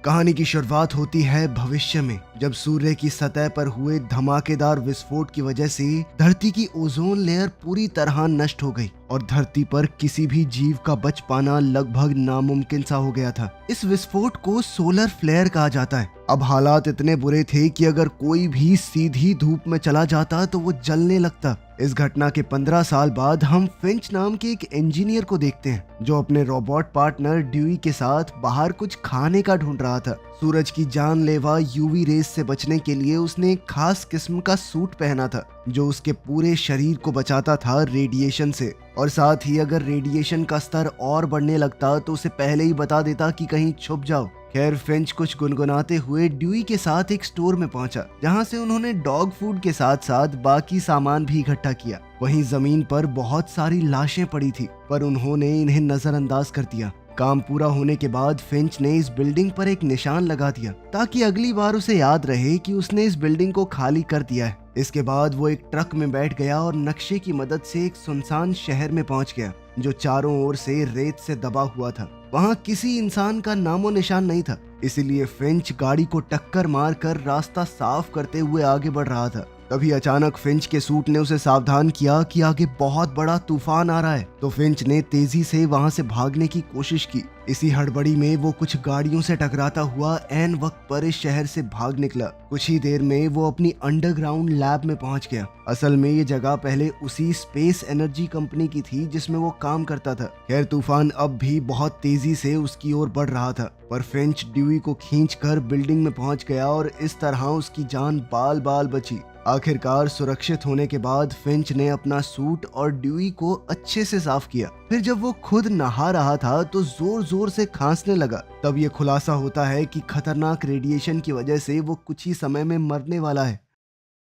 कहानी की शुरुआत होती है भविष्य में, जब सूर्य की सतह पर हुए धमाकेदार विस्फोट की वजह से धरती की ओजोन लेयर पूरी तरह नष्ट हो गई और धरती पर किसी भी जीव का बच पाना लगभग नामुमकिन सा हो गया था। इस विस्फोट को सोलर फ्लेयर कहा जाता है। अब हालात इतने बुरे थे कि अगर कोई भी सीधी धूप में चला जाता तो वो जलने लगता। इस घटना के 15 साल बाद हम फिंच नाम के एक इंजीनियर को देखते हैं जो अपने रोबोट पार्टनर ड्यूई के साथ बाहर कुछ खाने का ढूंढ रहा था। सूरज की जानलेवा यूवी रेस से बचने के लिए उसने एक खास किस्म का सूट पहना था जो उसके पूरे शरीर को बचाता था रेडिएशन से, और साथ ही अगर रेडिएशन का स्तर और बढ़ने लगता तो उसे पहले ही बता देता कि कहीं छुप जाओ। खैर, फिंच कुछ गुनगुनाते हुए ड्यूई के साथ एक स्टोर में पहुंचा जहां से उन्होंने डॉग फूड के साथ साथ बाकी सामान भी इकट्ठा किया। वहीं जमीन पर बहुत सारी लाशें पड़ी थी पर उन्होंने इन्हें नजरअंदाज कर दिया। काम पूरा होने के बाद फिंच ने इस बिल्डिंग पर एक निशान लगा दिया ताकि अगली बार उसे याद रहे कि उसने इस बिल्डिंग को खाली कर दिया है। इसके बाद वो एक ट्रक में बैठ गया और नक्शे की मदद से एक सुनसान शहर में पहुंच गया जो चारों ओर से रेत से दबा हुआ था। वहां किसी इंसान का नामो निशान नहीं था, इसीलिए फिंच गाड़ी को टक्कर मारकर रास्ता साफ करते हुए आगे बढ़ रहा था। तभी अचानक फिंच के सूट ने उसे सावधान किया कि आगे बहुत बड़ा तूफान आ रहा है, तो फिंच ने तेजी से वहां से भागने की कोशिश की। इसी हड़बड़ी में वो कुछ गाड़ियों से टकराता हुआ ऐन वक्त पर इस शहर से भाग निकला। कुछ ही देर में वो अपनी अंडरग्राउंड लैब में पहुंच गया। असल में ये जगह पहले उसी स्पेस एनर्जी कंपनी की थी जिसमें वो काम करता था। खैर, तूफान अब भी बहुत तेजी से उसकी ओर बढ़ रहा था पर फिंच ड्यूई को खींचकर बिल्डिंग में पहुंच गया और इस तरह उसकी जान बाल बाल बची। आखिरकार सुरक्षित होने के बाद फिंच ने अपना सूट और ड्यूई को अच्छे से साफ किया। फिर जब वो खुद नहा रहा था तो जोर जोर से खांसने लगा। तब ये खुलासा होता है कि खतरनाक रेडिएशन की वजह से वो कुछ ही समय में मरने वाला है।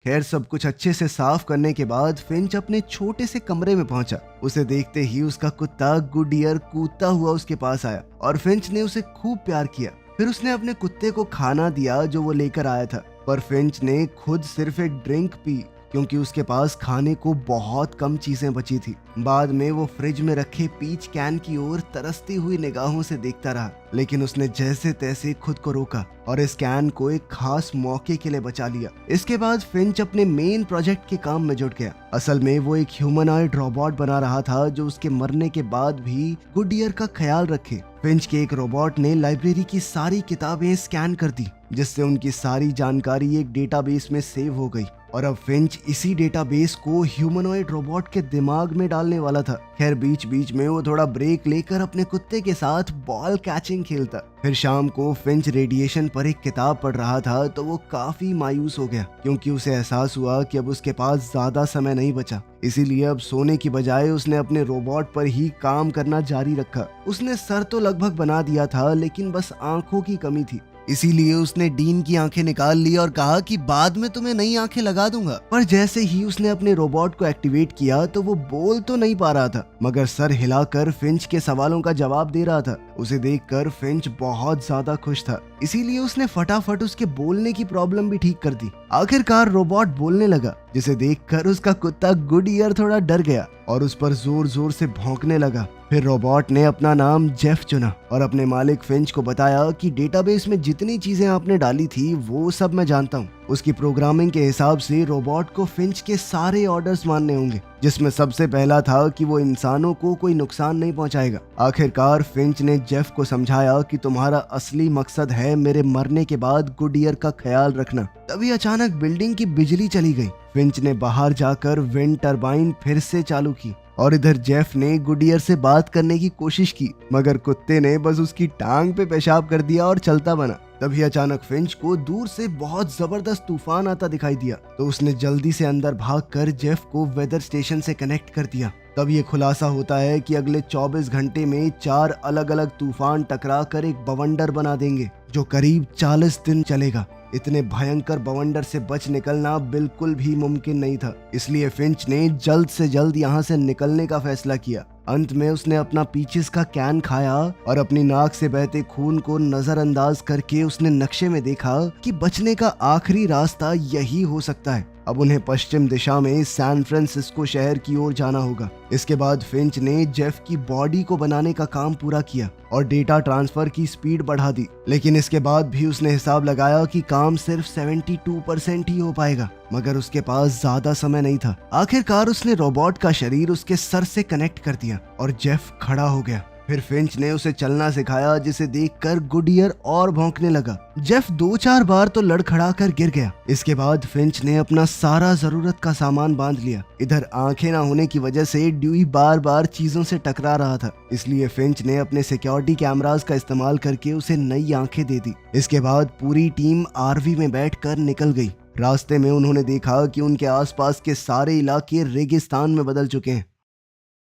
खैर, सब कुछ अच्छे से साफ करने के बाद फिंच अपने छोटे से कमरे में पहुंचा। उसे देखते ही उसका कुत्ता गुडियर कूदता हुआ उसके पास आया और फिंच ने उसे खूब प्यार किया। फिर उसने अपने कुत्ते को खाना दिया जो वो लेकर आया था, पर फिंच ने खुद सिर्फ एक ड्रिंक पी क्योंकि उसके पास खाने को बहुत कम चीजें बची थी। बाद में वो फ्रिज में रखे पीच कैन की ओर तरसती हुई निगाहों से देखता रहा, लेकिन उसने जैसे तैसे खुद को रोका और इस कैन को एक खास मौके के लिए बचा लिया। इसके बाद फिंच अपने मेन प्रोजेक्ट के काम में जुट गया। असल में वो एक ह्यूमनॉइड रोबोट बना रहा था जो उसके मरने के बाद भी गुडियर का ख्याल रखे। फिंच के एक रोबोट ने लाइब्रेरी की सारी किताबें स्कैन कर दी जिससे उनकी सारी जानकारी एक डेटाबेस में सेव हो गई और अब फिंच इसी डेटाबेस को ह्यूमनॉइड रोबोट के दिमाग में डालने वाला था। खैर, बीच बीच में वो थोड़ा ब्रेक लेकर अपने कुत्ते के साथ बॉल कैचिंग खेलता। फिर शाम को फिंच रेडिएशन पर एक किताब पढ़ रहा था तो वो काफी मायूस हो गया क्योंकि उसे एहसास हुआ कि अब उसके पास ज्यादा समय नहीं बचा। इसीलिए अब सोने की बजाय उसने अपने रोबोट पर ही काम करना जारी रखा। उसने सर तो लगभग बना दिया था लेकिन बस आंखों की कमी थी, इसीलिए उसने डीन की आंखें निकाल ली और कहा कि बाद में तुम्हें नई आंखें लगा दूंगा। पर जैसे ही उसने अपने रोबोट को एक्टिवेट किया तो वो बोल तो नहीं पा रहा था मगर सर हिलाकर फिंच के सवालों का जवाब दे रहा था। उसे देखकर फिंच बहुत ज्यादा खुश था, इसीलिए उसने फटाफट उसके बोलने की प्रॉब्लम भी ठीक कर दी। आखिरकार रोबोट बोलने लगा जिसे देखकर उसका कुत्ता गुडियर थोड़ा डर गया और उस पर जोर जोर से भौंकने लगा। फिर रोबोट ने अपना नाम जेफ चुना और अपने मालिक फिंच को बताया कि डेटाबेस में जितनी चीजें आपने डाली थी वो सब मैं जानता हूँ। उसकी प्रोग्रामिंग के हिसाब से रोबोट को फिंच के सारे ऑर्डर्स मानने होंगे, जिसमें सबसे पहला था कि वो इंसानों को कोई नुकसान नहीं पहुंचाएगा। आखिरकार फिंच ने जेफ को समझाया कि तुम्हारा असली मकसद है मेरे मरने के बाद गुडियर का ख्याल रखना। तभी अचानक बिल्डिंग की बिजली चली गई। फिंच ने बाहर जाकर विंड टरबाइन फिर से चालू की और इधर जेफ ने गुडियर से बात करने की कोशिश की मगर कुत्ते ने बस उसकी टांग पे पेशाब कर दिया और चलता बना। तभी अचानक फिंच को दूर से बहुत जबरदस्त तूफान आता दिखाई दिया तो उसने जल्दी से अंदर भागकर जेफ को वेदर स्टेशन से कनेक्ट कर दिया। तब ये खुलासा होता है कि अगले 24 घंटे में 4 अलग अलग तूफान टकरा कर एक बवंडर बना देंगे जो करीब 40 दिन चलेगा। इतने भयंकर बवंडर से बच निकलना बिल्कुल भी मुमकिन नहीं था, इसलिए फिंच ने जल्द से जल्द यहाँ से निकलने का फैसला किया। अंत में उसने अपना पीचेस का कैन खाया और अपनी नाक से बहते खून को नजरअंदाज करके उसने नक्शे में देखा कि बचने का आखिरी रास्ता यही हो सकता है। अब उन्हें पश्चिम दिशा में सैन फ्रांसिस्को शहर की ओर जाना होगा। इसके बाद फिंच ने जेफ की बॉडी को बनाने का काम पूरा किया और डेटा ट्रांसफर की स्पीड बढ़ा दी, लेकिन इसके बाद भी उसने हिसाब लगाया कि काम सिर्फ 72% ही हो पाएगा, मगर उसके पास ज्यादा समय नहीं था। आखिरकार उसने रोबोट का शरीर उसके सर से कनेक्ट कर दिया और जेफ खड़ा हो गया। फिर फिंच ने उसे चलना सिखाया, जिसे देखकर गुडियर और भौंकने लगा। जेफ 2-4 बार तो लड़खड़ा कर गिर गया। इसके बाद फिंच ने अपना सारा जरूरत का सामान बांध लिया। इधर आंखें ना होने की वजह से ड्यूई बार बार चीजों से टकरा रहा था, इसलिए फिंच ने अपने सिक्योरिटी कैमरास का इस्तेमाल करके उसे नई आंखें दे दी। इसके बाद पूरी टीम आरवी में बैठकर निकल गई। रास्ते में उन्होंने देखा कि उनके आसपास के सारे इलाके रेगिस्तान में बदल चुके हैं।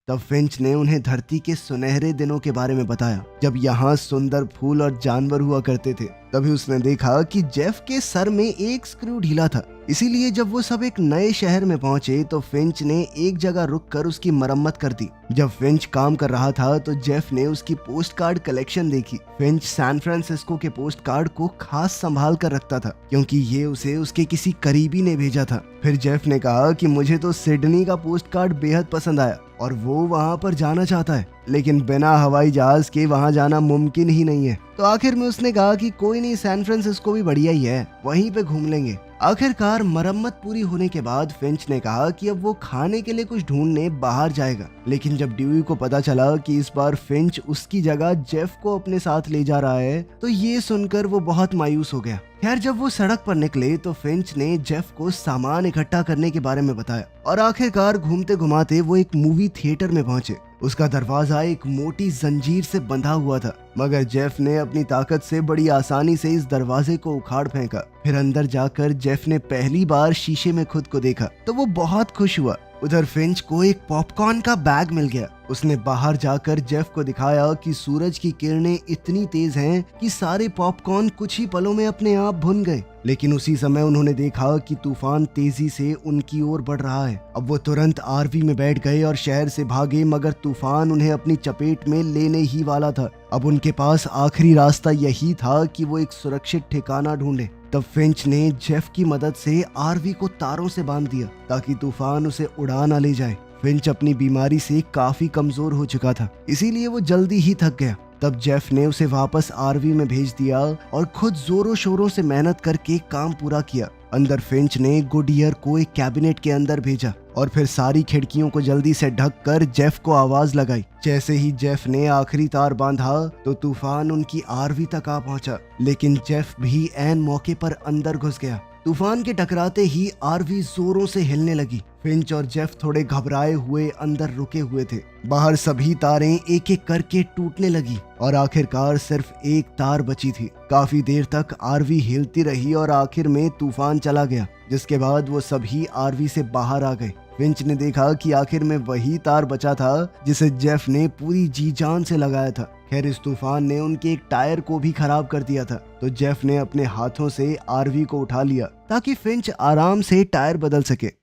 तब फिंच ने उन्हें धरती के सुनहरे दिनों के बारे में बताया, जब यहाँ सुंदर फूल और जानवर हुआ करते थे। तभी उसने देखा कि जेफ के सर में एक स्क्रू ढीला था, इसीलिए जब वो सब एक नए शहर में पहुंचे तो फिंच ने एक जगह रुककर उसकी मरम्मत कर दी। जब फिंच काम कर रहा था तो जेफ ने उसकी पोस्ट कार्ड कलेक्शन देखी। फिंच सैन फ्रांसिस्को के पोस्ट कार्ड को खास संभाल कर रखता था, क्योंकि ये उसे उसके किसी करीबी ने भेजा था। फिर जेफ ने कहा कि मुझे तो सिडनी का पोस्ट कार्ड बेहद पसंद आया और वो वहाँ पर जाना चाहता है, लेकिन बिना हवाई जहाज के वहाँ जाना मुमकिन ही नहीं है। तो आखिर में उसने कहा कि कोई नहीं, सैन फ्रांसिस्को भी बढ़िया ही है, वहीं पे घूम लेंगे। आखिरकार मरम्मत पूरी होने के बाद फिंच ने कहा कि अब वो खाने के लिए कुछ ढूंढने बाहर जाएगा, लेकिन जब ड्यूई को पता चला कि इस बार फिंच उसकी जगह जेफ को अपने साथ ले जा रहा है, तो ये सुनकर वो बहुत मायूस हो गया। खैर, जब वो सड़क पर निकले तो फिंच ने जेफ को सामान इकट्ठा करने के बारे में बताया और आखिरकार घूमते घुमाते वो एक मूवी थिएटर में पहुंचे। उसका दरवाजा एक मोटी जंजीर से बंधा हुआ था, मगर जेफ ने अपनी ताकत से बड़ी आसानी से इस दरवाजे को उखाड़ फेंका। फिर अंदर जाकर जेफ ने पहली बार शीशे में खुद को देखा तो वो बहुत खुश हुआ। उधर फिंच को एक पॉपकॉर्न का बैग मिल गया। उसने बाहर जाकर जेफ को दिखाया कि सूरज की किरणें इतनी तेज हैं कि सारे पॉपकॉर्न कुछ ही पलों में अपने आप भुन गए। लेकिन उसी समय उन्होंने देखा कि तूफान तेजी से उनकी ओर बढ़ रहा है। अब वो तुरंत आरवी में बैठ गए और शहर से भागे, मगर तूफान उन्हें अपनी चपेट में लेने ही वाला था। अब उनके पास आखिरी रास्ता यही था कि वो एक सुरक्षित ठिकाना ढूंढे। तब फिंच ने जेफ की मदद से आरवी को तारों से बांध दिया ताकि तूफान उसे उड़ा ना ले जाए। फिंच अपनी बीमारी से काफी कमजोर हो चुका था, इसीलिए वो जल्दी ही थक गया। तब जेफ ने उसे वापस आरवी में भेज दिया और खुद जोरों शोरों से मेहनत करके काम पूरा किया। अंदर फिंच ने गुडियर को एक कैबिनेट के अंदर भेजा और फिर सारी खिड़कियों को जल्दी से ढककर जेफ को आवाज लगाई। जैसे ही जेफ ने आखिरी तार बांधा तो तूफान उनकी आरवी तक आ पहुंचा, लेकिन जेफ भी ऐन मौके पर अंदर घुस गया। तूफान के टकराते ही आरवी जोरों से हिलने लगी। फिंच और जेफ थोड़े घबराए हुए अंदर रुके हुए थे। बाहर सभी तारें एक एक करके टूटने लगी और आखिरकार सिर्फ एक तार बची थी। काफी देर तक आरवी हिलती रही और आखिर में तूफान चला गया, जिसके बाद वो सभी आरवी से बाहर आ गए। फिंच ने देखा कि आखिर में वही तार बचा था जिसे जेफ ने पूरी जी जान से लगाया था। खैर, इस तूफान ने उनके एक टायर को भी खराब कर दिया था, तो जेफ ने अपने हाथों से आरवी को उठा लिया ताकि फिंच आराम से टायर बदल सके।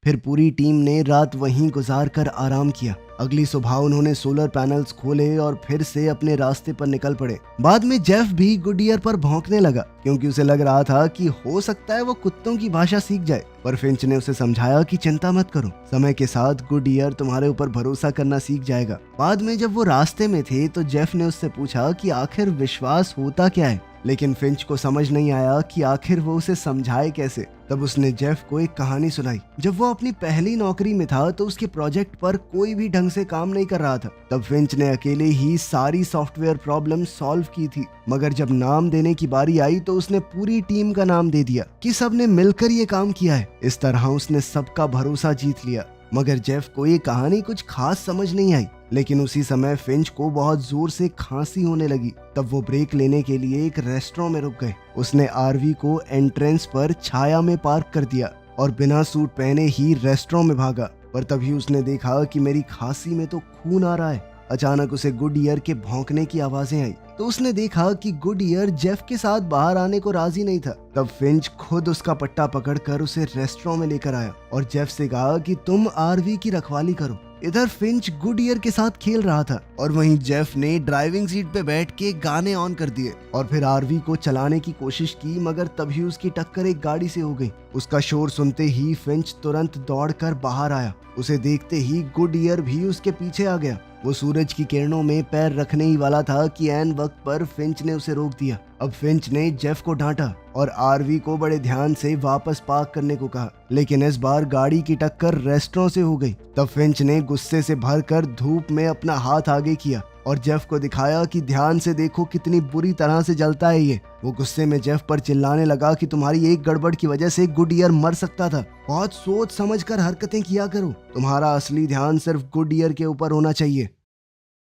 फिर पूरी टीम ने रात वहीं गुजार कर आराम किया। अगली सुबह उन्होंने सोलर पैनल्स खोले और फिर से अपने रास्ते पर निकल पड़े। बाद में जेफ भी गुडियर पर भौंकने लगा, क्योंकि उसे लग रहा था कि हो सकता है वो कुत्तों की भाषा सीख जाए। पर फिंच ने उसे समझाया कि चिंता मत करो, समय के साथ गुडियर तुम्हारे ऊपर भरोसा करना सीख जाएगा। बाद में जब वो रास्ते में थे तो जेफ ने उससे पूछा कि आखिर विश्वास होता क्या है, लेकिन फिंच को समझ नहीं आया कि आखिर वो उसे समझाए कैसे। तब उसने जेफ को एक कहानी सुनाई। जब वो अपनी पहली नौकरी में था तो उसके प्रोजेक्ट पर कोई भी ढंग से काम नहीं कर रहा था। तब फिंच ने अकेले ही सारी सॉफ्टवेयर प्रॉब्लम सॉल्व की थी, मगर जब नाम देने की बारी आई तो उसने पूरी टीम का नाम दे दिया कि सबने मिलकर ये काम किया है। इस तरह उसने सबका भरोसा जीत लिया। मगर जेफ को ये कहानी कुछ खास समझ नहीं आई, लेकिन उसी समय फिंच को बहुत जोर से खांसी होने लगी। तब वो ब्रेक लेने के लिए एक रेस्टोरेंट में रुक गए। उसने आरवी को एंट्रेंस पर छाया में पार्क कर दिया और बिना सूट पहने ही रेस्टोरेंट में भागा। पर तभी उसने देखा कि मेरी खांसी में तो खून आ रहा है। अचानक उसे गुडियर के भौंकने की आवाजें आई, तो उसने देखा कि गुडियर जेफ के साथ बाहर आने को राजी नहीं था। तब फिंच खुद उसका पट्टा पकड़कर उसे रेस्टोरेंट में लेकर आया और जेफ से कहा कि तुम आरवी की रखवाली करो। इधर फिंच गुडियर के साथ खेल रहा था और वहीं जेफ ने ड्राइविंग सीट पे बैठ के गाने ऑन कर दिए और फिर आरवी को चलाने की कोशिश की, मगर तभी उसकी टक्कर एक गाड़ी से हो गई। उसका शोर सुनते ही फिंच तुरंत दौड़कर बाहर आया। उसे देखते ही गुडईयर भी उसके पीछे आ गया। वो सूरज की किरणों में पैर रखने ही वाला था कि ऐन वक्त पर फिंच ने उसे रोक दिया। अब फिंच ने जेफ को डांटा और आरवी को बड़े ध्यान से वापस पार्क करने को कहा, लेकिन इस बार गाड़ी की टक्कर रेस्टोरेंट से हो गई। तब फिंच ने गुस्से से भरकर धूप में अपना हाथ आगे किया और जेफ को दिखाया कि ध्यान से देखो कितनी बुरी तरह से जलता है ये। वो गुस्से में जेफ पर चिल्लाने लगा कि तुम्हारी एक गड़बड़ की वजह से गुडईयर मर सकता था। बहुत सोच समझ कर हरकतें किया करो, तुम्हारा असली ध्यान सिर्फ गुडईयर के ऊपर होना चाहिए।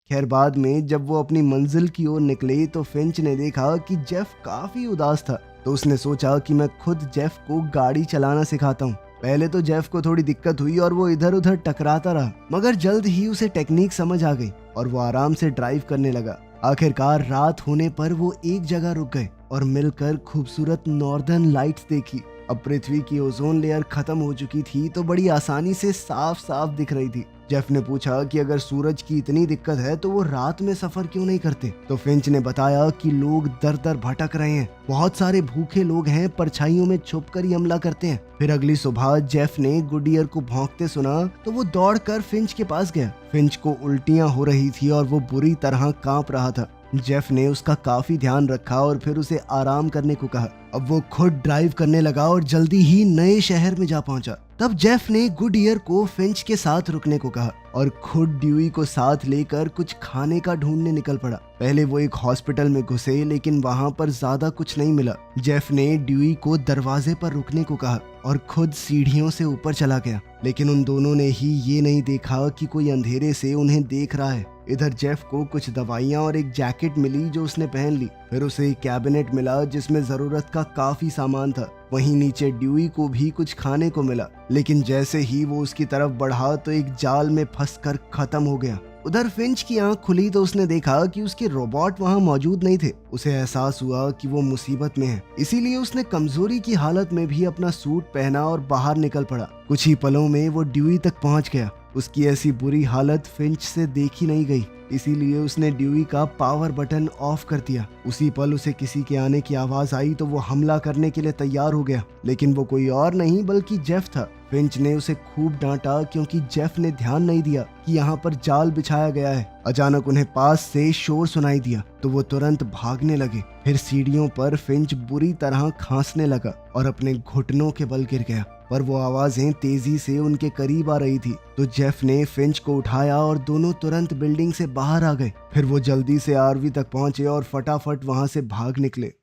खैर बाद में जब वो अपनी मंजिल की ओर निकले तो फिंच ने देखा कि जेफ काफी उदास था। तो उसने सोचा कि मैं खुद जेफ को गाड़ी चलाना सिखाता हूँ। पहले तो जेफ को थोड़ी दिक्कत हुई और वो इधर उधर टकराता रहा, मगर जल्द ही उसे टेक्निक समझ आ गई और वो आराम से ड्राइव करने लगा। आखिरकार रात होने पर वो एक जगह रुक गए और मिलकर खूबसूरत नॉर्दर्न लाइट्स देखी। अब पृथ्वी की ओजोन लेयर खत्म हो चुकी थी तो बड़ी आसानी से साफ साफ दिख रही थी। जेफ ने पूछा कि अगर सूरज की इतनी दिक्कत है तो वो रात में सफर क्यों नहीं करते। तो फिंच ने बताया कि लोग दर दर भटक रहे हैं, बहुत सारे भूखे लोग हैं, परछाइयों में छुपकर ही हमला करते हैं। फिर अगली सुबह जेफ ने गुडईयर को भौंकते सुना तो वो दौड़कर फिंच के पास गया। फिंच को उल्टियां हो रही थी और वो बुरी तरह कांप रहा था। जेफ ने उसका काफी ध्यान रखा और फिर उसे आराम करने को कहा। अब वो खुद ड्राइव करने लगा और जल्दी ही नए शहर में जा पहुंचा। तब जेफ ने गुडईयर को फिंच के साथ रुकने को कहा और खुद ड्यूई को साथ लेकर कुछ खाने का ढूंढने निकल पड़ा। पहले वो एक हॉस्पिटल में घुसे लेकिन वहां पर ज्यादा कुछ नहीं मिला। जेफ ने ड्यूई को दरवाजे पर रुकने को कहा और खुद सीढ़ियों से ऊपर चला गया, लेकिन उन दोनों ने ही ये नहीं देखा कि कोई अंधेरे से उन्हें देख रहा है। इधर जेफ को कुछ दवाइयां और एक जैकेट मिली जो उसने पहन ली। फिर उसे एक कैबिनेट मिला जिसमें जरूरत का काफी सामान था। वहीं नीचे ड्यूई को भी कुछ खाने को मिला, लेकिन जैसे ही वो उसकी तरफ बढ़ा तो एक जाल में फंसकर खत्म हो गया। उधर फिंच की आंख खुली तो उसने देखा कि उसके रोबोट वहां मौजूद नहीं थे। उसे एहसास हुआ कि वो मुसीबत में है, इसीलिए उसने कमजोरी की हालत में भी अपना सूट पहना और बाहर निकल पड़ा। कुछ ही पलों में वो ड्यूई तक पहुंच गया। उसकी ऐसी बुरी हालत फिंच से देखी नहीं गई, इसीलिए उसने ड्यूई का पावर बटन ऑफ कर दिया। उसी पल उसे किसी के आने की आवाज आई तो वो हमला करने के लिए तैयार हो गया, लेकिन वो कोई और नहीं बल्कि जेफ था। फिंच ने उसे खूब डांटा क्योंकि जेफ ने ध्यान नहीं दिया कि यहाँ पर जाल बिछाया गया है। अचानक उन्हें पास से शोर सुनाई दिया तो वो तुरंत भागने लगे। फिर सीढ़ियों पर फिंच बुरी तरह खांसने लगा और अपने घुटनों के बल गिर गया, पर वो आवाजें तेजी से उनके करीब आ रही थी। तो जेफ ने फिंच को उठाया और दोनों तुरंत बिल्डिंग से बाहर आ गए। फिर वो जल्दी से आरवी तक पहुंचे और फटाफट वहां से भाग निकले।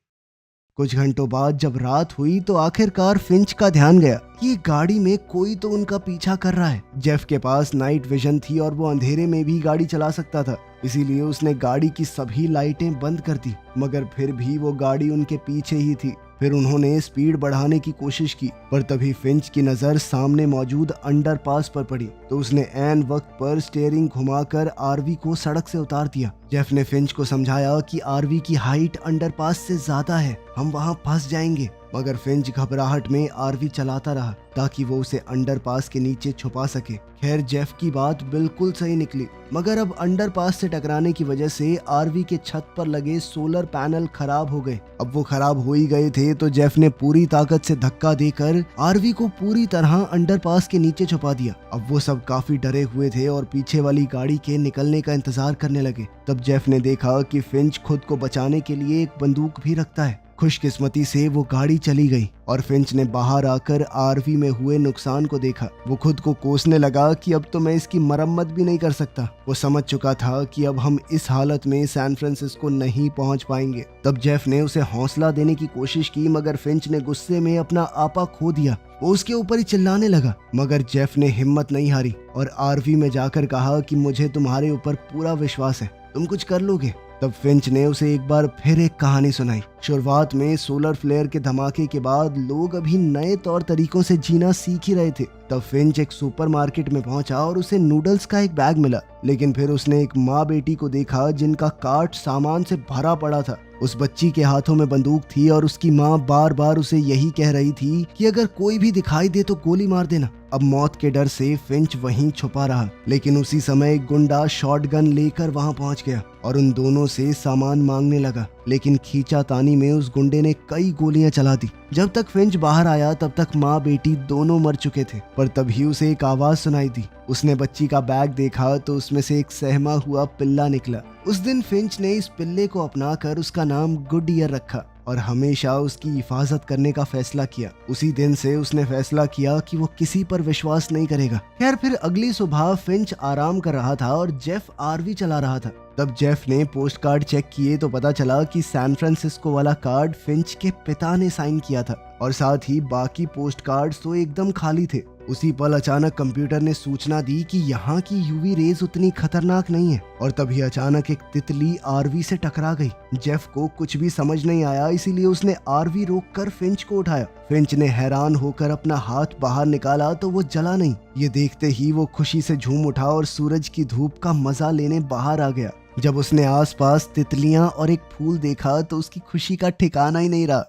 कुछ घंटों बाद जब रात हुई तो आखिरकार फिंच का ध्यान गया कि गाड़ी में कोई तो उनका पीछा कर रहा है। जेफ के पास नाइट विजन थी और वो अंधेरे में भी गाड़ी चला सकता था, इसीलिए उसने गाड़ी की सभी लाइटें बंद कर दी, मगर फिर भी वो गाड़ी उनके पीछे ही थी। फिर उन्होंने स्पीड बढ़ाने की कोशिश की, पर तभी फिंच की नजर सामने मौजूद अंडरपास पर पड़ी तो उसने ऐन वक्त पर स्टीयरिंग घुमाकर आरवी को सड़क से उतार दिया। जेफ ने फिंच को समझाया कि आरवी की हाइट अंडरपास से ज्यादा है, हम वहां फंस जाएंगे, मगर फिंच घबराहट में आरवी चलाता रहा ताकि वो उसे अंडरपास के नीचे छुपा सके। खैर जेफ की बात बिल्कुल सही निकली, मगर अब अंडरपास से टकराने की वजह से आरवी के छत पर लगे सोलर पैनल खराब हो गए। अब वो खराब हो ही गए थे तो जेफ ने पूरी ताकत से धक्का देकर आरवी को पूरी तरह अंडरपास के नीचे छुपा दिया। अब वो सब काफी डरे हुए थे और पीछे वाली गाड़ी के निकलने का इंतजार करने लगे। तब जेफ ने देखा कि फिंच खुद को बचाने के लिए एक बंदूक भी रखता है। खुशकिस्मती से वो गाड़ी चली गई और फिंच ने बाहर आकर आरवी में हुए नुकसान को देखा। वो खुद को कोसने लगा कि अब तो मैं इसकी मरम्मत भी नहीं कर सकता। वो समझ चुका था कि अब हम इस हालत में सैन फ्रांसिस्को नहीं पहुंच पाएंगे। तब जेफ ने उसे हौसला देने की कोशिश की, मगर फिंच ने गुस्से में अपना आपा खो दिया। वो उसके ऊपर ही चिल्लाने लगा, मगर जेफ ने हिम्मत नहीं हारी और आरवी में जाकर कहा कि मुझे तुम्हारे ऊपर पूरा विश्वास है, तुम कुछ कर लोगे। तब फिंच ने उसे एक बार फिर एक कहानी सुनाई। शुरुआत में सोलर फ्लेयर के धमाके के बाद लोग अभी नए तौर तरीकों से जीना सीख ही रहे थे। तब फिंच एक सुपरमार्केट में पहुंचा और उसे नूडल्स का एक बैग मिला, लेकिन फिर उसने एक माँ बेटी को देखा जिनका कार्ट सामान से भरा पड़ा था। उस बच्ची के हाथों में बंदूक थी और उसकी माँ बार बार उसे यही कह रही थी कि अगर कोई भी दिखाई दे तो गोली मार देना। अब मौत के डर से फिंच वहीं छुपा रहा, लेकिन उसी समय एक गुंडा शॉटगन लेकर वहां पहुंच गया और उन दोनों से सामान मांगने लगा, लेकिन खींचातानी में उस गुंडे ने कई गोलियां चला दी। जब तक फिंच बाहर आया तब तक माँ बेटी दोनों मर चुके थे, पर तभी उसे एक आवाज सुनाई दी। उसने बच्ची का बैग देखा तो उसमें से एक सहमा हुआ पिल्ला निकला। उस दिन फिंच ने इस पिल्ले को अपनाकर उसका नाम गुड ईयर रखा और हमेशा उसकी हिफाजत करने का फैसला किया। उसी दिन से उसने फैसला किया कि वो किसी पर विश्वास नहीं करेगा। खैर फिर अगली सुबह फिंच आराम कर रहा था और जेफ आरवी चला रहा था। तब जेफ ने पोस्ट कार्ड चेक किए तो पता चला कि सैन फ्रांसिस्को वाला कार्ड फिंच के पिता ने साइन किया था और साथ ही बाकी पोस्ट कार्ड्स तो एकदम खाली थे। उसी पल अचानक कंप्यूटर ने सूचना दी कि यहाँ की यूवी रेज उतनी खतरनाक नहीं है और तभी अचानक एक तितली आरवी से टकरा गई। जेफ को कुछ भी समझ नहीं आया, इसीलिए उसने आरवी रोककर फिंच को उठाया। फिंच ने हैरान होकर अपना हाथ बाहर निकाला तो वो जला नहीं। ये देखते ही वो खुशी से झूम उठा और सूरज की धूप का मजा लेने बाहर आ गया। जब उसने आसपास तितलियां और एक फूल देखा तो उसकी खुशी का ठिकाना ही नहीं रहा।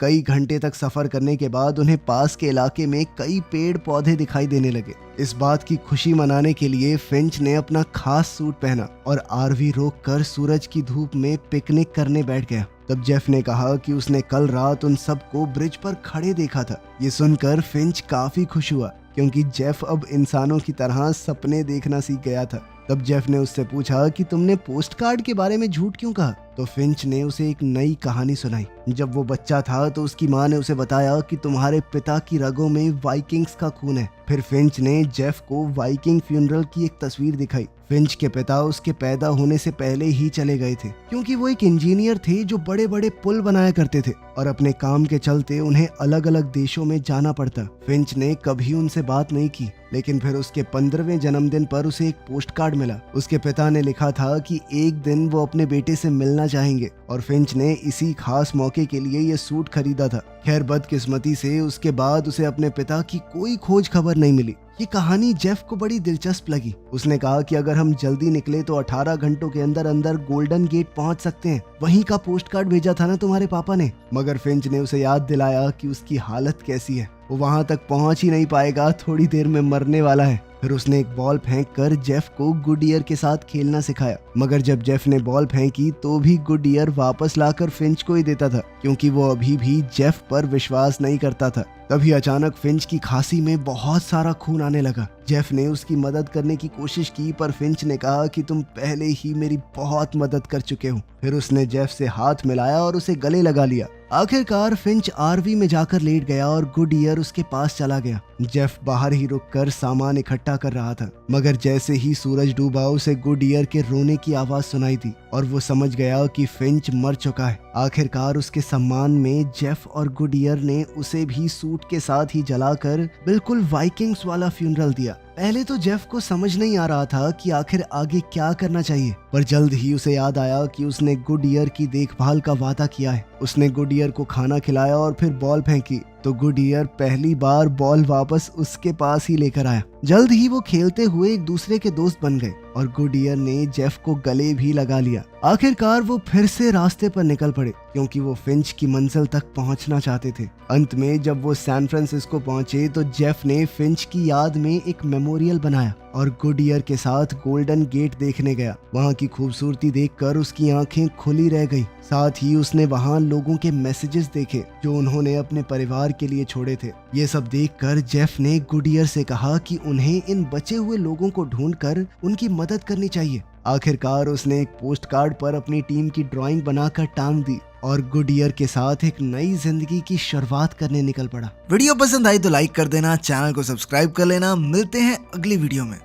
कई घंटे तक सफर करने के बाद उन्हें पास के इलाके में कई पेड़ पौधे दिखाई देने लगे। इस बात की खुशी मनाने के लिए फिंच ने अपना खास सूट पहना और आरवी रोककर सूरज की धूप में पिकनिक करने बैठ गया। तब जेफ ने कहा कि उसने कल रात उन सबको ब्रिज पर खड़े देखा था। ये सुनकर फिंच काफी खुश हुआ क्योंकि जेफ अब इंसानों की तरह सपने देखना सीख गया था। तब जेफ ने उससे पूछा कि तुमने पोस्ट कार्ड के बारे में झूठ क्यों कहा? तो फिंच ने उसे एक नई कहानी सुनाई। जब वो बच्चा था तो उसकी माँ ने उसे बताया कि तुम्हारे पिता की रगों में वाइकिंग्स का खून है। फिर फिंच ने जेफ को वाइकिंग फ्यूनरल की एक तस्वीर दिखाई। फिंच के पिता उसके पैदा होने से पहले ही चले गए थे क्योंकि वो एक इंजीनियर थे जो बड़े बड़े पुल बनाया करते थे और अपने काम के चलते उन्हें अलग अलग देशों में जाना पड़ता। फिंच ने कभी उनसे बात नहीं की, लेकिन फिर उसके 15वें जन्मदिन पर उसे एक पोस्ट कार्ड मिला। उसके पिता ने लिखा था कि एक दिन वो अपने बेटे से मिलना चाहेंगे और फिंच ने इसी खास मौके के लिए ये सूट खरीदा था। खैर बदकिस्मती से उसके बाद उसे अपने पिता की कोई खोज खबर नहीं मिली। ये कहानी जेफ को बड़ी दिलचस्प लगी। उसने कहा कि अगर हम जल्दी निकले तो 18 घंटों के अंदर अंदर गोल्डन गेट पहुंच सकते हैं। वहीं का पोस्ट कार्ड भेजा था ना तुम्हारे पापा ने। मगर फिंच ने उसे याद दिलाया कि उसकी हालत कैसी है, वो वहां तक पहुंच ही नहीं पाएगा, थोड़ी देर में मरने वाला है। फिर उसने एक बॉल फेंककर जेफ को गुड ईयर के साथ खेलना सिखाया। मगर जब जेफ ने बॉल फेंकी तो भी गुड ईयर वापस लाकर फिंच को ही देता था क्योंकि वो अभी भी जेफ पर विश्वास नहीं करता था। तभी अचानक फिंच की खांसी में बहुत सारा खून आने लगा। जेफ ने उसकी मदद करने की कोशिश की पर फिंच ने कहा कि तुम पहले ही मेरी बहुत मदद कर चुके हो। फिर उसने जेफ से हाथ मिलाया और उसे गले लगा लिया। आखिरकार फिंच आरवी में जाकर लेट गया और गुड ईयर उसके पास चला गया। जेफ बाहर ही रुककर सामान इकट्ठा कर रहा था, मगर जैसे ही सूरज डूबा उसे गुड ईयर के रोने की आवाज सुनाई दी और वो समझ गया कि फिंच मर चुका है। आखिरकार उसके सम्मान में जेफ और गुड ईयर ने उसे भी सूट के साथ ही जलाकर बिल्कुल वाइकिंग्स वाला फ्यूनरल दिया। पहले तो जेफ को समझ नहीं आ रहा था कि आखिर आगे क्या करना चाहिए, पर जल्द ही उसे याद आया कि उसने गुड ईयर की देखभाल का वादा किया है। उसने गुड ईयर को खाना खिलाया और फिर बॉल फेंकी तो गुड ईयर पहली बार बॉल वापस उसके पास ही लेकर आया। जल्द ही वो खेलते हुए एक दूसरे के दोस्त बन गए और गुड ईयर ने जेफ को गले भी लगा लिया। आखिरकार वो फिर से रास्ते पर निकल पड़े क्योंकि वो फिंच की मंजिल तक पहुंचना चाहते थे। अंत में जब वो सैन फ्रांसिस्को पहुंचे तो जेफ ने फिंच की याद में एक मेमोरियल बनाया और गुड ईयर के साथ गोल्डन गेट देखने गया। वहाँ की खूबसूरती देखकर उसकी आंखें खुली रह गई। साथ ही उसने वहाँ लोगों के मैसेजेस देखे जो उन्होंने अपने परिवार के लिए छोड़े थे। ये सब देखकर जेफ ने गुड ईयर से कहा कि उन्हें इन बचे हुए लोगों को ढूंढकर उनकी मदद करनी चाहिए। आखिरकार उसने एक पोस्ट कार्ड पर अपनी टीम की ड्राइंग बनाकर टांग दी और गुड ईयर के साथ एक नई जिंदगी की शुरुआत करने निकल पड़ा। वीडियो पसंद आई तो लाइक कर देना, चैनल को सब्सक्राइब कर लेना। मिलते हैं अगली वीडियो में।